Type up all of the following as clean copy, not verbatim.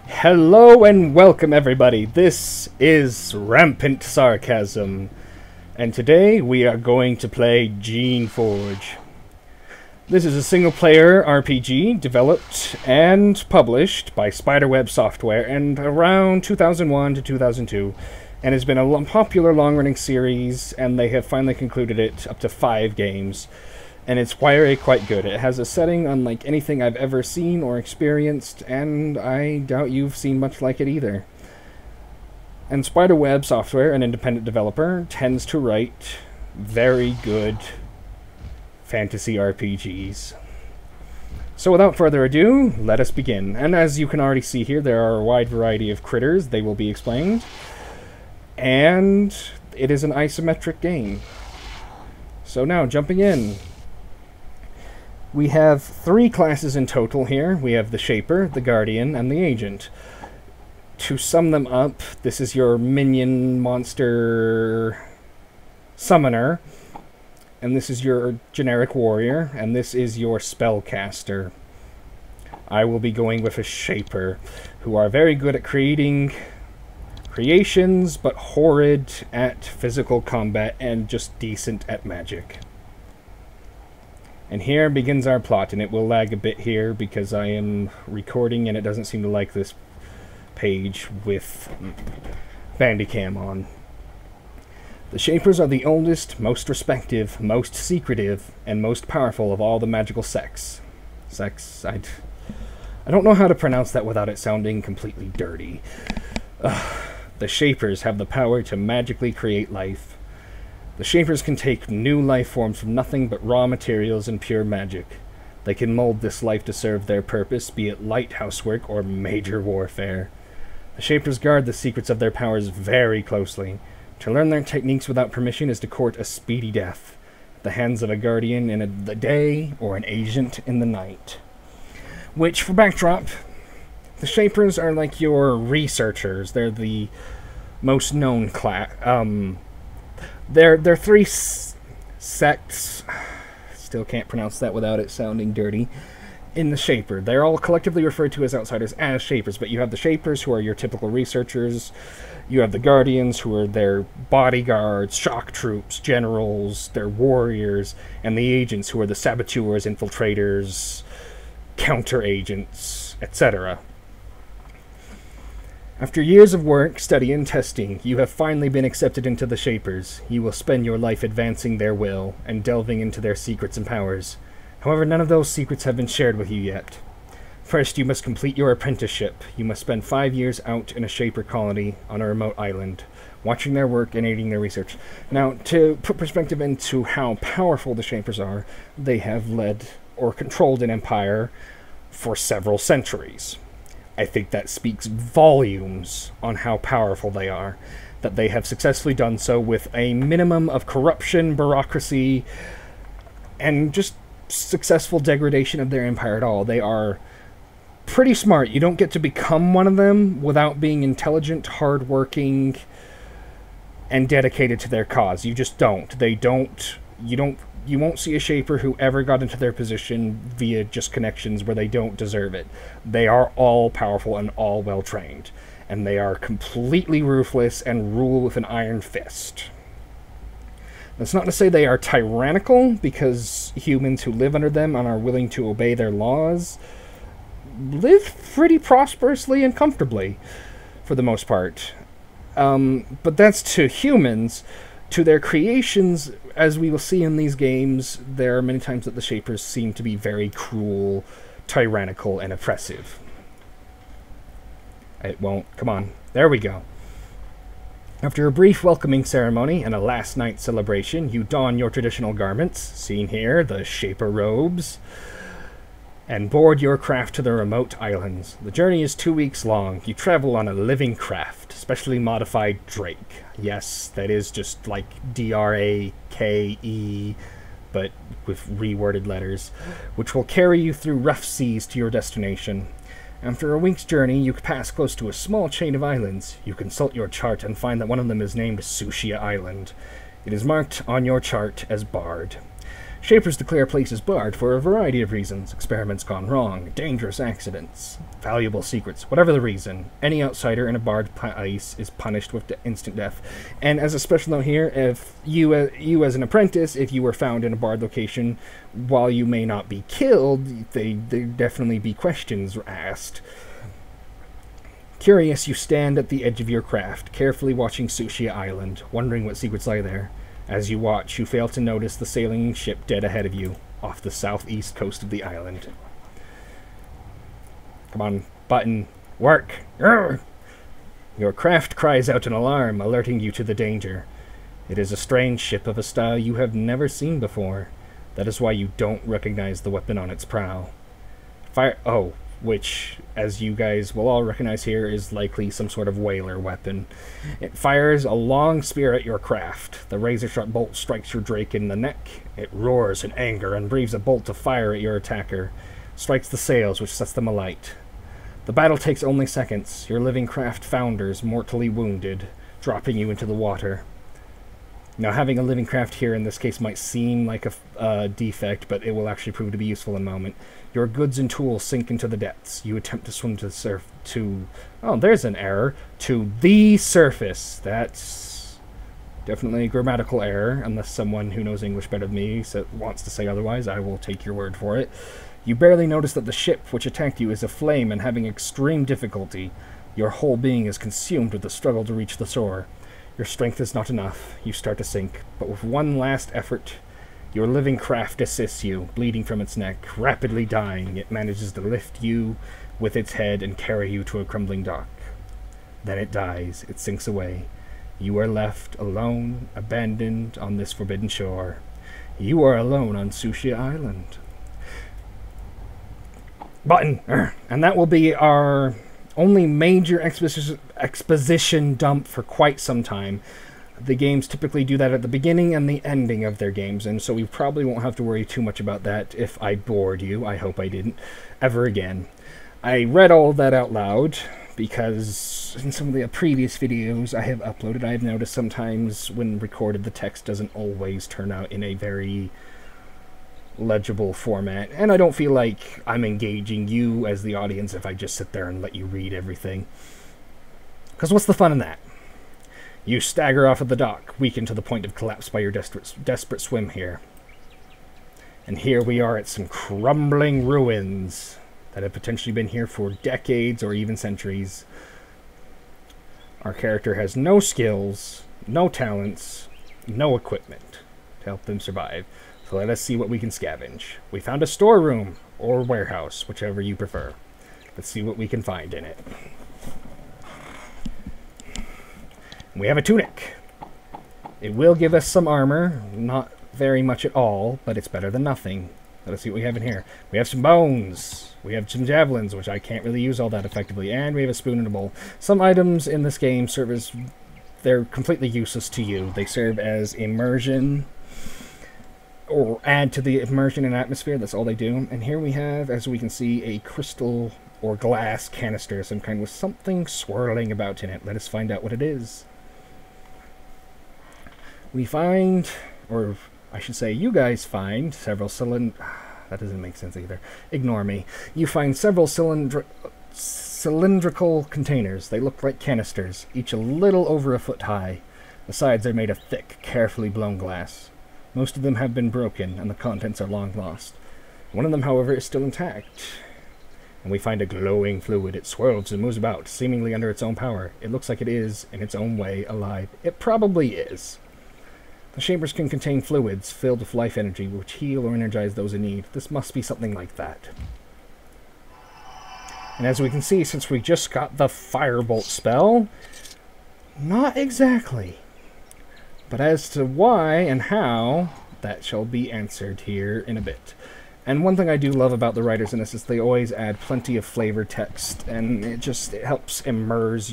Hello and welcome everybody, this is Rampant Sarcasm, and today we are going to play Geneforge. This is a single-player RPG developed and published by Spiderweb Software and around 2001 to 2002, and has been a popular long-running series, and they have finally concluded it up to 5 games. And it's quite good. It has a setting unlike anything I've ever seen or experienced, and I doubt you've seen much like it either. And Spiderweb Software, an independent developer, tends to write very good fantasy RPGs. So without further ado, let us begin. And as you can already see here, there are a wide variety of critters. They will be explained. And it is an isometric game. So now, jumping in. We have 3 classes in total here. We have the Shaper, the Guardian, and the Agent. To sum them up, this is your minion monster summoner, and this is your generic warrior, and this is your spellcaster. I will be going with a Shaper, who are very good at creating creations, but horrid at physical combat and just decent at magic. And here begins our plot, and it will lag a bit here because I am recording and it doesn't seem to like this page with Bandicam on. The Shapers are the oldest, most respective, most secretive, and most powerful of all the magical sects. I don't know how to pronounce that without it sounding completely dirty. The Shapers have the power to magically create life. The Shapers can take new life forms from nothing but raw materials and pure magic. They can mold this life to serve their purpose, be it light housework or major warfare. The Shapers guard the secrets of their powers very closely. To learn their techniques without permission is to court a speedy death, at the hands of a guardian in the day or an agent in the night. Which, for backdrop, the Shapers are like your researchers. They're the most known class. There are 3 sects, still can't pronounce that without it sounding dirty, in the Shaper. They're all collectively referred to as outsiders as Shapers, but you have the Shapers, who are your typical researchers, you have the Guardians, who are their bodyguards, shock troops, generals, their warriors, and the Agents, who are the saboteurs, infiltrators, counter-agents, etc. After years of work, study, and testing, you have finally been accepted into the Shapers. You will spend your life advancing their will and delving into their secrets and powers. However, none of those secrets have been shared with you yet. First, you must complete your apprenticeship. You must spend 5 years out in a Shaper colony on a remote island, watching their work and aiding their research. Now, to put perspective into how powerful the Shapers are, they have led or controlled an empire for several centuries. I think that speaks volumes on how powerful they are, that they have successfully done so with a minimum of corruption, bureaucracy, and just successful degradation of their empire at all. They are pretty smart. You don't get to become one of them without being intelligent, hardworking, and dedicated to their cause. You just don't. You won't see a Shaper who ever got into their position via just connections where they don't deserve it. They are all powerful and all well-trained. And they are completely ruthless and rule with an iron fist. That's not to say they are tyrannical, because humans who live under them and are willing to obey their laws live pretty prosperously and comfortably, for the most part. But that's to humans. To their creations, as we will see in these games, there are many times that the Shapers seem to be very cruel, tyrannical, and oppressive. It won't. Come on. There we go. After a brief welcoming ceremony and a last night celebration, you don your traditional garments, seen here, the Shaper robes, and board your craft to the remote islands. The journey is 2 weeks long. You travel on a living craft, specially modified Drake. Yes, that is just like D-R-A-K-E, but with reworded letters, which will carry you through rough seas to your destination. After a week's journey, you pass close to a small chain of islands. You consult your chart and find that one of them is named Sucia Island. It is marked on your chart as barred. Shapers declare places barred for a variety of reasons. Experiments gone wrong, dangerous accidents, valuable secrets, whatever the reason. Any outsider in a barred place is punished with instant death. And as a special note here, if you as an apprentice, if you were found in a barred location, while you may not be killed, there'd definitely be questions asked. Curious, you stand at the edge of your craft, carefully watching Sucia Island, wondering what secrets lie there. As you watch, you fail to notice the sailing ship dead ahead of you, off the southeast coast of the island. Come on, button. Work! Urgh! Your craft cries out in alarm, alerting you to the danger. It is a strange ship of a style you have never seen before. That is why you don't recognize the weapon on its prow. Which, as you guys will all recognize here, is likely some sort of whaler weapon. It fires a long spear at your craft. The razor-sharp bolt strikes your drake in the neck. It roars in anger and breathes a bolt of fire at your attacker. Strikes the sails, which sets them alight. The battle takes only seconds. Your living craft founders, mortally wounded, dropping you into the water. Now, having a living craft here in this case might seem like a defect, but it will actually prove to be useful in a moment. Your goods and tools sink into the depths. You attempt to swim to there's an error. To the surface. That's definitely a grammatical error, unless someone who knows English better than me wants to say otherwise. I will take your word for it. You barely notice that the ship which attacked you is aflame and having extreme difficulty. Your whole being is consumed with the struggle to reach the shore. Your strength is not enough. You start to sink, but with one last effort, your living craft assists you, bleeding from its neck, rapidly dying. It manages to lift you with its head and carry you to a crumbling dock. Then it dies. It sinks away. You are left alone, abandoned on this forbidden shore. You are alone on Sucia Island. Button! And that will be our only major exposition dump for quite some time. The games typically do that at the beginning and the ending of their games, and so we probably won't have to worry too much about that if I bored you. I hope I didn't, ever again. I read all that out loud because in some of the previous videos I have uploaded, I have noticed sometimes when recorded the text doesn't always turn out in a very legible format, and I don't feel like I'm engaging you as the audience if I just sit there and let you read everything. Because what's the fun in that? You stagger off of the dock, weakened to the point of collapse by your desperate swim here. And here we are at some crumbling ruins that have potentially been here for decades or even centuries. Our character has no skills, no talents, no equipment to help them survive. So let us see what we can scavenge. We found a storeroom, or warehouse, whichever you prefer. Let's see what we can find in it. We have a tunic. It will give us some armor, not very much at all, but it's better than nothing. Let us see what we have in here. We have some bones. We have some javelins, which I can't really use all that effectively, and we have a spoon and a bowl. Some items in this game serve as... they're completely useless to you. They serve as immersion, or add to the immersion and atmosphere. That's all they do. And here we have, as we can see, a crystal or glass canister, some kind with something swirling about in it. Let us find out what it is. We find, or I should say you guys find, several that doesn't make sense either. Ignore me. You find several cylindrical containers. They look like canisters, each a little over a foot high. The sides are made of thick, carefully blown glass. Most of them have been broken, and the contents are long lost. One of them, however, is still intact. And we find a glowing fluid. It swirls and moves about, seemingly under its own power. It looks like it is, in its own way, alive. It probably is. The chambers can contain fluids filled with life energy, which heal or energize those in need. This must be something like that. And as we can see, since we just got the firebolt spell, not exactly. But as to why and how, that shall be answered here in a bit. And one thing I do love about the writers in this is they always add plenty of flavor text, and it helps immerse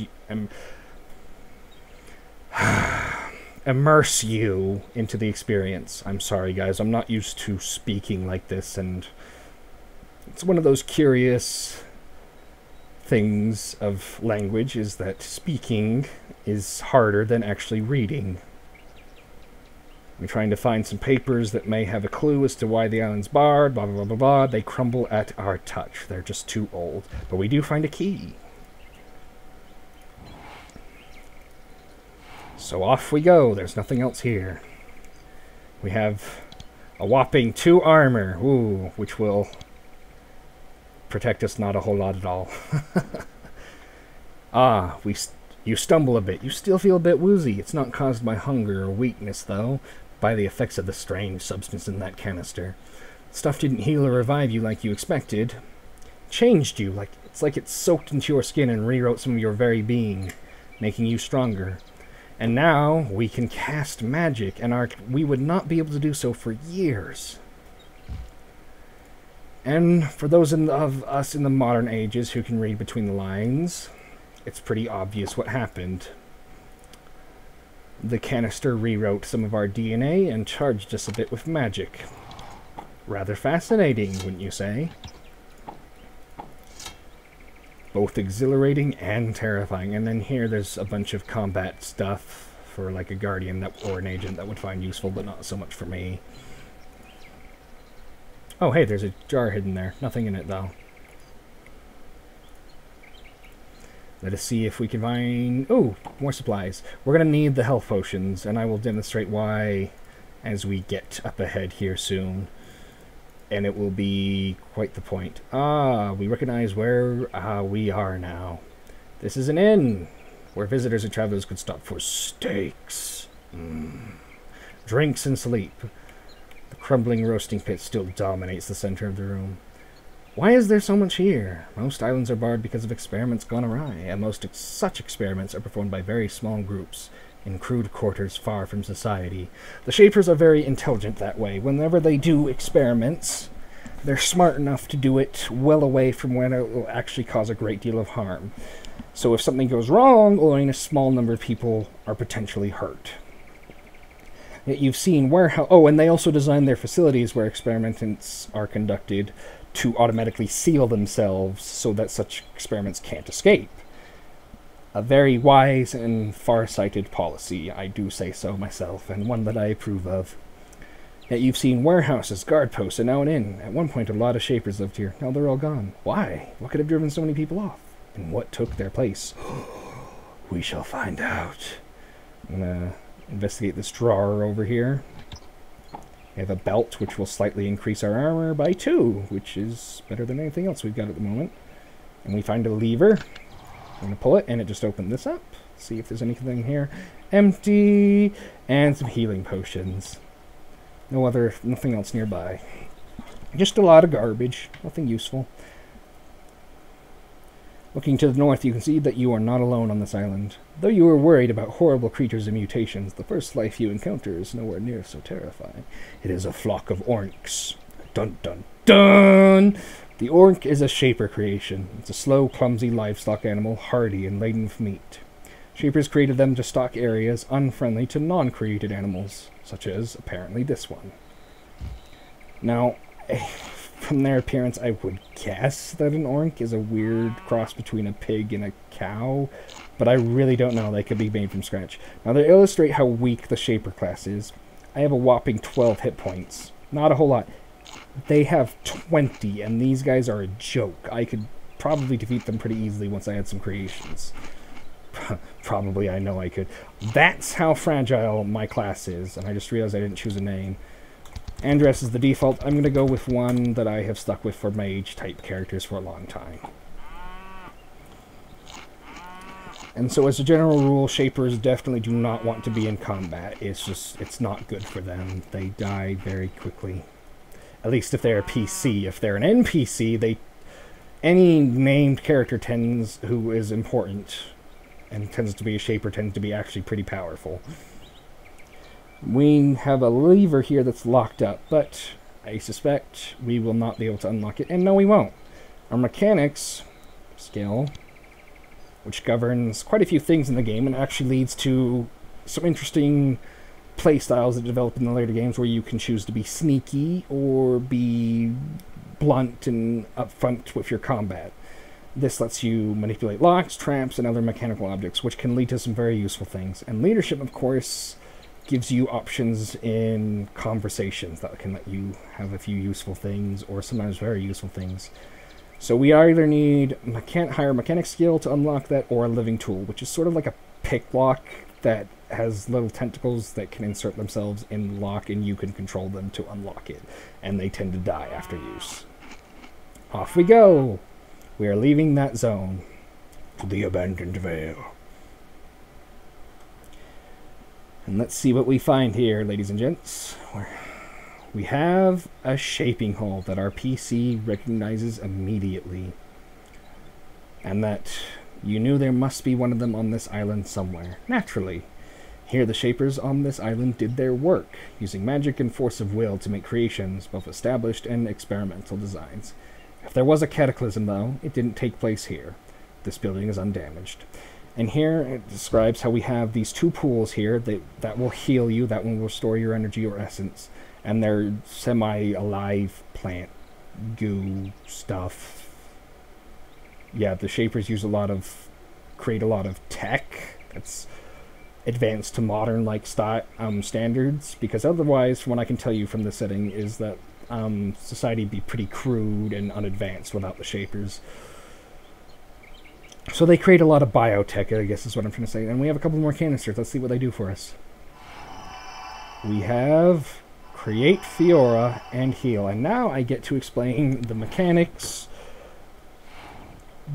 you into the experience. I'm sorry, guys. I'm not used to speaking like this, and it's one of those curious things of language, is that speaking is harder than actually reading. We're trying to find some papers that may have a clue as to why the island's barred, blah, blah, blah, blah, blah. They crumble at our touch. They're just too old. But we do find a key. So off we go. There's nothing else here. We have a whopping 2 armor, ooh, which will protect us not a whole lot at all. You stumble a bit. You still feel a bit woozy. It's not caused by hunger or weakness, though, by the effects of the strange substance in that canister. Stuff didn't heal or revive you like you expected. Changed you, it's like it soaked into your skin and rewrote some of your very being, making you stronger. And now we can cast magic, and we would not be able to do so for years. And for those of us in the modern ages who can read between the lines, it's pretty obvious what happened. The canister rewrote some of our DNA and charged us a bit with magic. Rather fascinating, wouldn't you say? Both exhilarating and terrifying. And then here there's a bunch of combat stuff for like a guardian or an agent that would find useful, but not so much for me. Oh, hey, there's a jar hidden there. Nothing in it, though. Let us see if we can find... Oh, more supplies. We're going to need the health potions, and I will demonstrate why as we get up ahead here soon. And it will be quite the point. Ah, we recognize where we are now. This is an inn, where visitors and travelers could stop for steaks, drinks, and sleep. The crumbling roasting pit still dominates the center of the room. Why is there so much here? Most islands are barred because of experiments gone awry, and such experiments are performed by very small groups in crude quarters far from society. The Shapers are very intelligent that way. Whenever they do experiments, they're smart enough to do it well away from when it will actually cause a great deal of harm. So if something goes wrong, only a small number of people are potentially hurt. Yet you've seen warehouse... Oh, and they also design their facilities where experiments are conducted to automatically seal themselves so that such experiments can't escape. A very wise and far-sighted policy, I do say so myself, and one that I approve of. Yet you've seen warehouses, guard posts, and now an inn. At one point a lot of Shapers lived here. Now they're all gone. Why? What could have driven so many people off? And what took their place? We shall find out. I'm gonna investigate this drawer over here. We have a belt, which will slightly increase our armor by 2, which is better than anything else we've got at the moment. And we find a lever. I'm going to pull it, and it just opened this up. See if there's anything here. Empty! And some healing potions. Nothing else nearby. Just a lot of garbage. Nothing useful. Looking to the north, you can see that you are not alone on this island. Though you are worried about horrible creatures and mutations, the first life you encounter is nowhere near so terrifying. It is a flock of orcs. Dun dun dun! The orc is a Shaper creation. It's a slow, clumsy livestock animal, hardy and laden with meat. Shapers created them to stock areas unfriendly to non-created animals, such as, apparently, this one. Now, from their appearance, I would guess that an orc is a weird cross between a pig and a cow, but I really don't know. They could be made from scratch. Now, to illustrate how weak the Shaper class is, I have a whopping 12 hit points. Not a whole lot. They have 20, and these guys are a joke. I could probably defeat them pretty easily once I had some creations. Probably, I know I could. That's how fragile my class is, and I just realized I didn't choose a name. Andress is the default. I'm going to go with one that I have stuck with for mage-type characters for a long time. And so as a general rule, Shapers definitely do not want to be in combat. It's not good for them. They die very quickly. At least if they're a PC. If they're an NPC, any named character who is important and tends to be a Shaper tends to be actually pretty powerful. We have a lever here that's locked up, but I suspect we will not be able to unlock it. And no, we won't. Our mechanics skill, which governs quite a few things in the game and actually leads to some interesting playstyles that develop in the later games where you can choose to be sneaky or be blunt and upfront with your combat. This lets you manipulate locks, traps, and other mechanical objects, which can lead to some very useful things. And leadership, of course, gives you options in conversations that can let you have a few useful things, or sometimes very useful things. So we either need higher mechanic skill to unlock that, or a living tool, which is sort of like a pick lock that has little tentacles that can insert themselves in the lock, and you can control them to unlock it, and they tend to die after use. Off we go! We are leaving that zone to the abandoned vale. And let's see what we find here, ladies and gents. We have a shaping hole that our PC recognizes immediately. And that you knew there must be one of them on this island somewhere. Naturally. Here the shapers on this island did their work, using magic and force of will to make creations, both established and experimental designs. If there was a cataclysm, though, it didn't take place here. This building is undamaged. And here it describes how we have these two pools here that will heal you, that one will restore your energy or essence. And they're semi-alive plant goo stuff. Yeah, the shapers create a lot of tech that's advanced to modern like standards, because otherwise, from what I can tell you from the setting, is that society would be pretty crude and unadvanced without the shapers. So they create a lot of biotech, I guess is what I'm trying to say. And we have a couple more canisters. Let's see what they do for us. We have Create Fiora and Heal. And now I get to explain the mechanics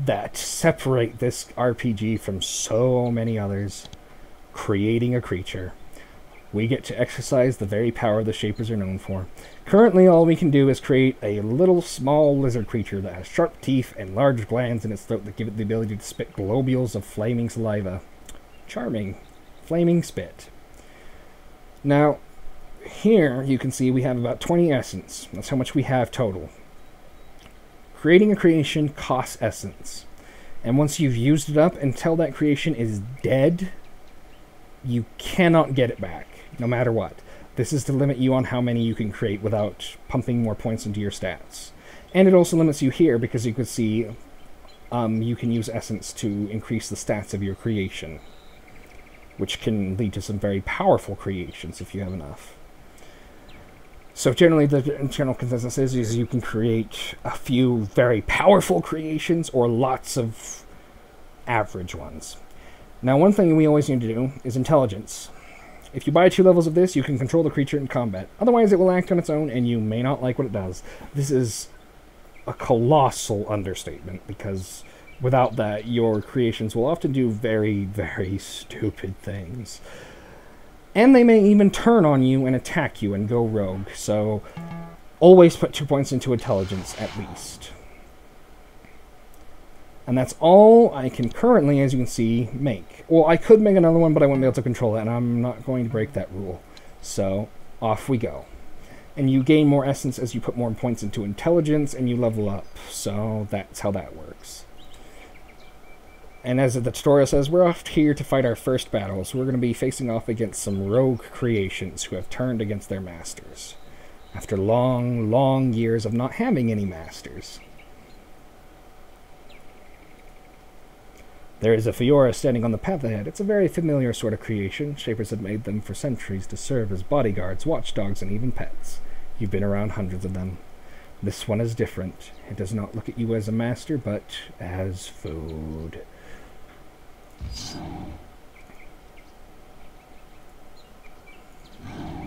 that separate this RPG from so many others. Creating a creature. We get to exercise the very power the shapers are known for. Currently, all we can do is create a little small lizard creature that has sharp teeth and large glands in its throat that give it the ability to spit globules of flaming saliva. Charming. Flaming spit. Now, here you can see we have about 20 essence. That's how much we have total. Creating a creation costs essence. And once you've used it up until that creation is dead, you cannot get it back, no matter what. This is to limit you on how many you can create without pumping more points into your stats. And it also limits you here because you can see you can use essence to increase the stats of your creation, which can lead to some very powerful creations if you have enough. So generally the general consensus is you can create a few very powerful creations or lots of average ones. Now, one thing we always need to do is intelligence. If you buy 2 levels of this, you can control the creature in combat. Otherwise, it will act on its own, and you may not like what it does. This is a colossal understatement, because without that, your creations will often do very, very stupid things. And they may even turn on you and attack you and go rogue, so always put 2 points into intelligence, at least. And that's all I can currently, as you can see, make. Well, I could make another one, but I won't be able to control it, and I'm not going to break that rule. So, off we go. And you gain more essence as you put more points into intelligence, and you level up. So, that's how that works. And as the tutorial says, we're off here to fight our first battle. So we're going to be facing off against some rogue creations who have turned against their masters. After long, long years of not having any masters. There is a Fiora standing on the path ahead. It's a very familiar sort of creation. Shapers have made them for centuries to serve as bodyguards, watchdogs, and even pets. You've been around hundreds of them. This one is different. It does not look at you as a master, but as food.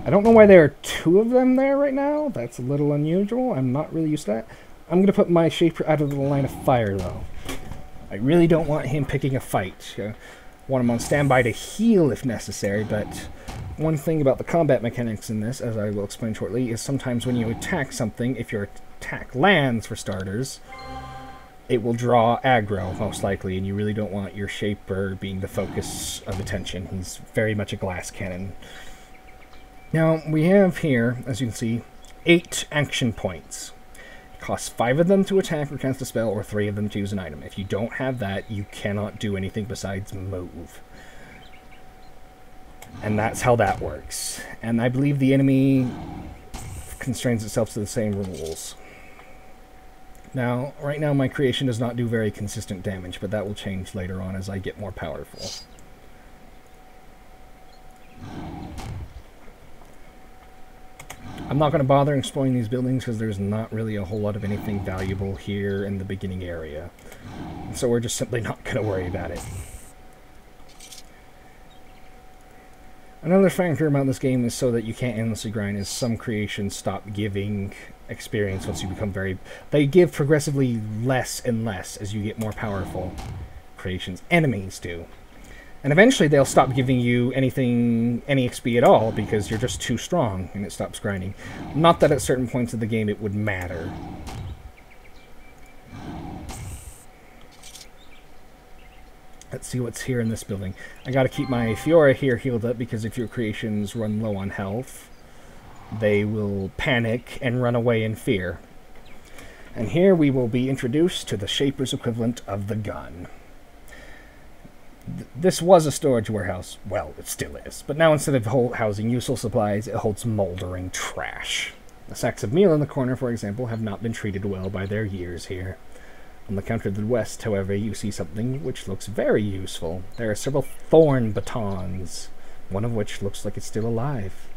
I don't know why there are 2 of them there right now. That's a little unusual. I'm not really used to that. I'm going to put my shaper out of the line of fire, though. I really don't want him picking a fight. Want him on standby to heal if necessary, but one thing about the combat mechanics in this, as I will explain shortly, is sometimes when you attack something, if your attack lands, for starters, it will draw aggro, most likely, and you really don't want your shaper being the focus of attention. He's very much a glass cannon. Now, we have here, as you can see, 8 action points. Costs 5 of them to attack or cast a spell, or 3 of them to use an item. If you don't have that, you cannot do anything besides move. And that's how that works. And I believe the enemy constrains itself to the same rules. Now, right now my creation does not do very consistent damage, but that will change later on as I get more powerful. I'm not going to bother exploring these buildings because there's not really a whole lot of anything valuable here in the beginning area. So we're just simply not going to worry about it. Another factor about this game is so that you can't endlessly grind is some creations stop giving experience once you become very... They give progressively less and less as you get more powerful creations. Enemies do. And eventually they'll stop giving you any XP at all because you're just too strong and it stops grinding. Not that at certain points of the game it would matter. Let's see what's here in this building. I gotta keep my Fiora here healed up because if your creations run low on health, they will panic and run away in fear. And here we will be introduced to the Shaper's equivalent of the gun. This was a storage warehouse. Well, it still is. But now instead of housing useful supplies, it holds moldering trash. The sacks of meal in the corner, for example, have not been treated well by their years here. On the counter to the west, however, you see something which looks very useful. There are several thorn batons, one of which looks like it's still alive.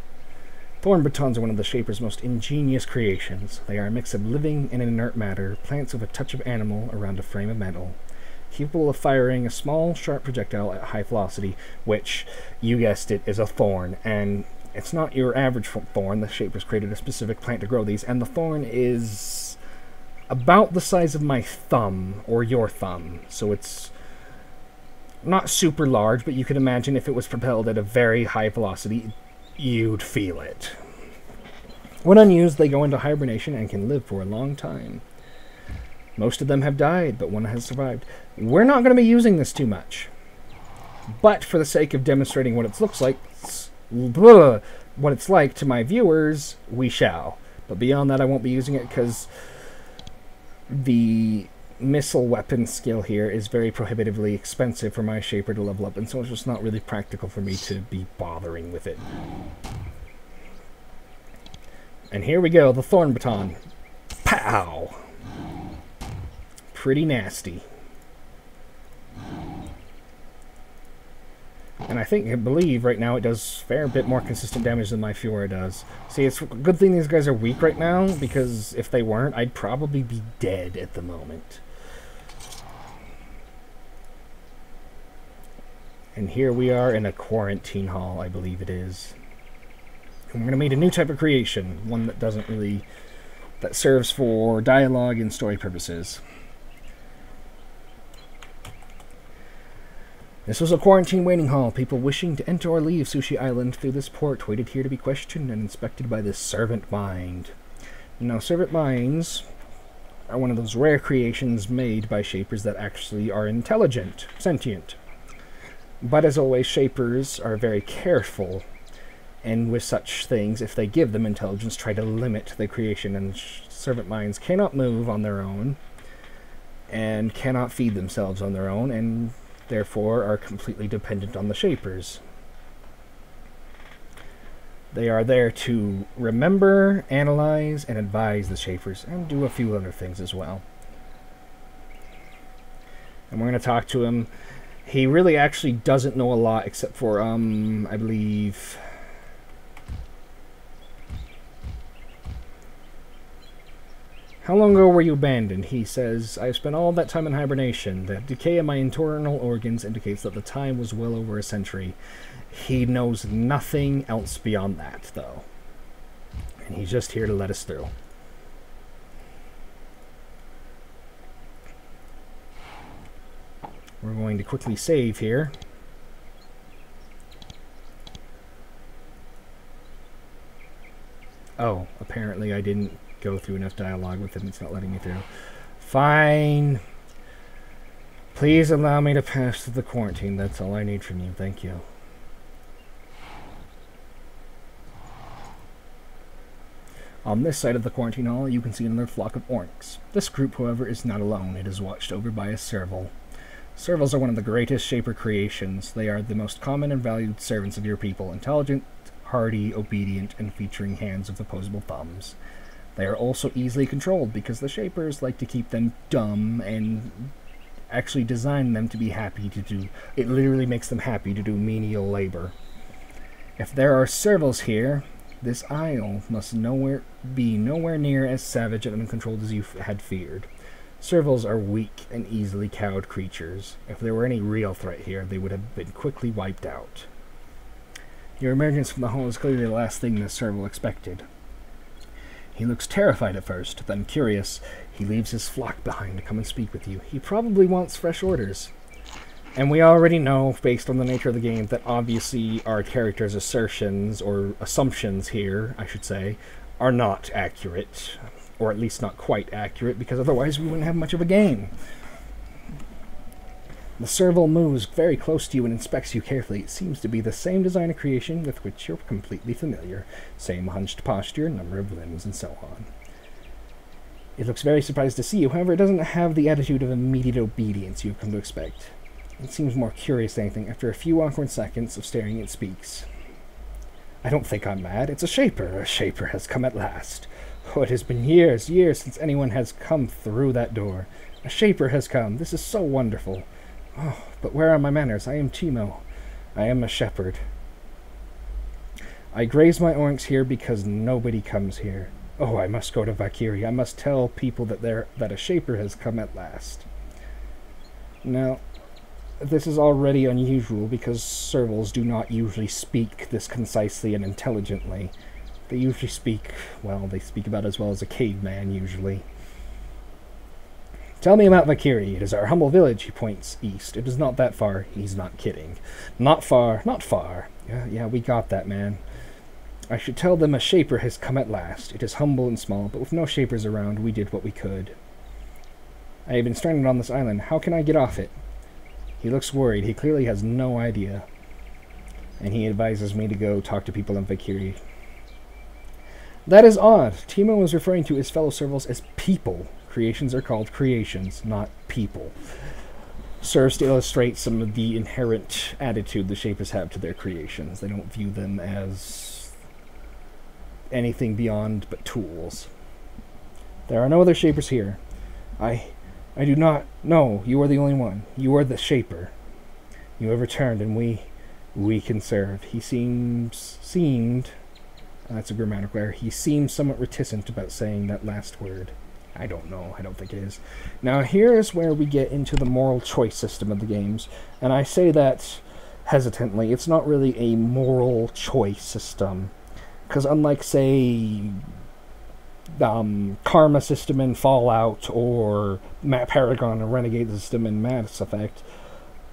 Thorn batons are one of the Shaper's most ingenious creations. They are a mix of living and inert matter, plants with a touch of animal around a frame of metal, capable of firing a small, sharp projectile at high velocity, which, you guessed it, is a thorn. And it's not your average thorn. The Shaper's created a specific plant to grow these, and the thorn is about the size of my thumb, or your thumb. So it's not super large, but you can imagine if it was propelled at a very high velocity, you'd feel it. When unused, they go into hibernation and can live for a long time. Most of them have died, but one has survived. We're not going to be using this too much. But for the sake of demonstrating what it looks like, what it's like to my viewers, we shall. But beyond that, I won't be using it because the missile weapon skill here is very prohibitively expensive for my Shaper to level up, and so it's just not really practical for me to be bothering with it. And here we go, the Thorn Baton. Pow! Pretty nasty. And I believe right now it does a fair bit more consistent damage than my Fiora does. See, it's a good thing these guys are weak right now, because if they weren't, I'd probably be dead at the moment. And here we are in a quarantine hall, I believe it is. And we're going to meet a new type of creation, one that doesn't really... that serves for dialogue and story purposes. This was a quarantine waiting hall. People wishing to enter or leave Sucia Island through this port waited here to be questioned and inspected by this servant mind. Now, servant minds are one of those rare creations made by Shapers that actually are intelligent, sentient. But as always, Shapers are very careful, and with such things, if they give them intelligence, try to limit the creation, and servant minds cannot move on their own, and cannot feed themselves on their own, and therefore are completely dependent on the Shapers. They are there to remember, analyze, and advise the Shapers, and do a few other things as well. And we're going to talk to him. He really actually doesn't know a lot, except for, I believe... How long ago were you abandoned? He says, I've spent all that time in hibernation. The decay of my internal organs indicates that the time was well over a century. He knows nothing else beyond that, though. And he's just here to let us through. We're going to quickly save here. Oh, apparently I didn't go through enough dialogue with him. It's not letting me through. Fine. Please allow me to pass through the quarantine. That's all I need from you. Thank you. On this side of the quarantine hall, you can see another flock of orcs. This group, however, is not alone. It is watched over by a serval. Servals are one of the greatest Shaper creations. They are the most common and valued servants of your people. Intelligent, hardy, obedient, and featuring hands with opposable thumbs. They are also easily controlled because the Shapers like to keep them dumb and actually design them to be happy to do. It literally makes them happy to do menial labor. If there are servals here, This isle must be nowhere near as savage and uncontrolled as you had feared. Servals are weak and easily cowed creatures. If there were any real threat here, they would have been quickly wiped out. Your emergence from the hall is clearly the last thing this serval expected. He looks terrified at first, then curious. He leaves his flock behind to come and speak with you. He probably wants fresh orders. And we already know, based on the nature of the game, that obviously our character's assertions, or assumptions here, I should say, are not accurate. Or at least not quite accurate, because otherwise we wouldn't have much of a game. The serval moves very close to you and inspects you carefully. It seems to be the same design of creation with which you're completely familiar. Same hunched posture, number of limbs, and so on. It looks very surprised to see you, however it doesn't have the attitude of immediate obedience you've come to expect. It seems more curious than anything. After a few awkward seconds of staring, it speaks. I don't think I'm mad. It's a shaper. A shaper has come at last. Oh, it has been years since anyone has come through that door. A shaper has come. This is so wonderful. Oh, but where are my manners? I am Timo. I am a shepherd. I graze my oryx here because nobody comes here. Oh, I must go to Valkyrie. I must tell people that a shaper has come at last. Now, this is already unusual because servals do not usually speak this concisely and intelligently. They usually speak, well, they speak about as well as a caveman, usually. Tell me about Valkyrie. It is our humble village. He points east. It is not that far. He's not kidding. Not far. Not far. Yeah, we got that, man. I should tell them a shaper has come at last. It is humble and small, but with no shapers around, we did what we could. I have been stranded on this island. How can I get off it? He looks worried. He clearly has no idea. And he advises me to go talk to people in Valkyrie. That is odd. Timo was referring to his fellow servals as people. Creations are called creations, not people. Serves to illustrate some of the inherent attitude the Shapers have to their creations. They don't view them as anything beyond but tools. There are no other Shapers here. I do not know. You are the only one. You are the Shaper. You have returned, and we can serve. He seemed... That's a grammatical error. He seemed somewhat reticent about saying that last word. I don't know. I don't think it is. Now, here's where we get into the moral choice system of the games. And I say that hesitantly. It's not really a moral choice system. Because unlike, say, Karma system in Fallout, or Paragon and Renegade system in Mass Effect,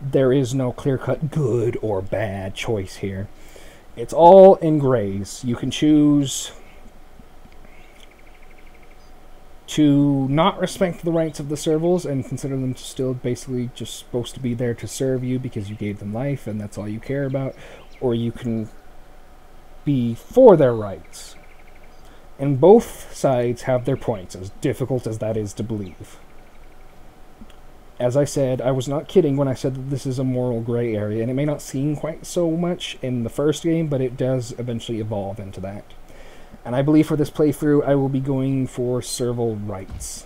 there is no clear-cut good or bad choice here. It's all in grays. You can choose to not respect the rights of the servals and consider them still basically just supposed to be there to serve you because you gave them life and that's all you care about, or you can be for their rights. And both sides have their points, as difficult as that is to believe. As I said, I was not kidding when I said that this is a moral gray area, and it may not seem quite so much in the first game, but it does eventually evolve into that. And I believe for this playthrough, I will be going for serval rights.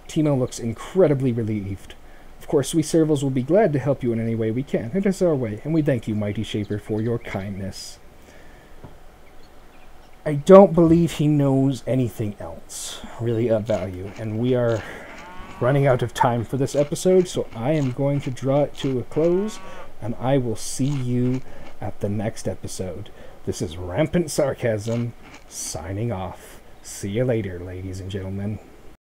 Timo looks incredibly relieved. Of course, we servals will be glad to help you in any way we can. It is our way, and we thank you, Mighty Shaper, for your kindness. I don't believe he knows anything else really of value, and we are running out of time for this episode, so I am going to draw it to a close, and I will see you at the next episode. This is Rampant Sarcasm, signing off. See you later, ladies and gentlemen.